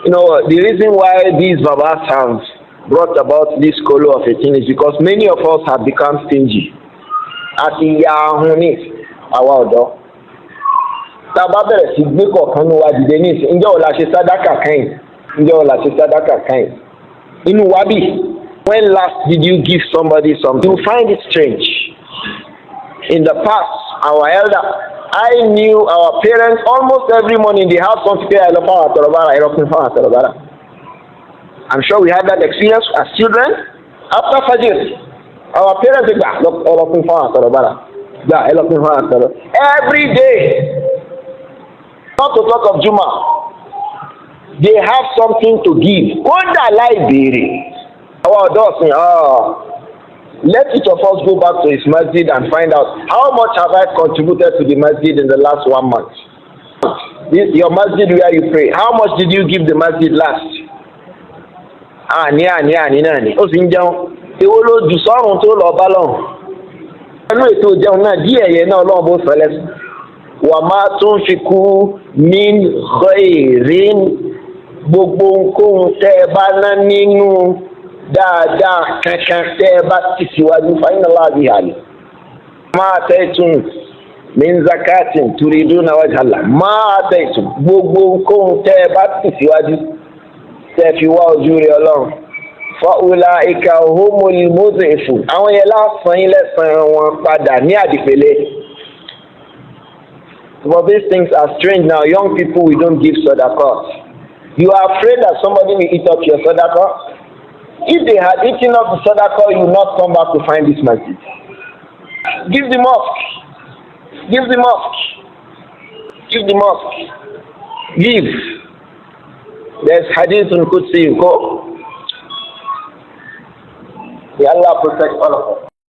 You know, the reason why these babas have brought about this colo of a thing is because many of us have become stingy. Àti ìyá ahun ní àwa ọ̀dọ́. Tá a bá bẹ̀rẹ̀ sí gbé kọ̀ọ̀kan ní wa dìde ní ìsìn, ǹjẹ́ o la ṣe sàdákà kẹ́yìn? Ǹjẹ́ o la ṣe sàdákà kẹ́yìn? Inú wa bí, when last did you give somebody something? You find it strange. In the past, our elder, I knew our parents almost every morning they have something to say. I'm sure we had that experience as children. After Fajr, our parents say, every day. Not to talk of Juma, they have something to give. Our adults say, let each of us go back to his masjid and find out how much have I contributed to the masjid in the last 1 month. This your masjid where you pray. How much did you give the masjid last? Ó sì ń jẹun. Èwo ló jù sọ́run tó lọ bá lọ́hùn. Ẹnu ètò ìjẹun náà díẹ̀ yẹn náà Ọlọ́run bó fẹ́ lẹ́sìn. Wa ma tunfiqu min khairin, gbogbo nǹkan tẹ́ ẹ bá ná nínú dáadáa kankan tẹ́ ẹ bá ti síwájú fa inna Allaha bihi alim. Ma ataytum min zakatin turiduna wajha Allah, ma ataytum, gbogbo nǹkan tẹ́ ẹ bá ti síwájú tẹ́ fi wá ojú rere Ọlọ́run fa ulaika humul mudhifun, àwọn yẹn lásán yín lẹ́san wọn padà ní àdìpẹ̀lẹ̀. But these things are strange now. Young people, we don't give sadaqah. You are afraid that somebody will eat up your sadaqah. If they had eaten up the sadaqah, you will not come back to find this masjid. Give the mosque. Give the mosque. Give the mosque. Give. There's hadith in Qudsi. Go. May Allah protect all of us.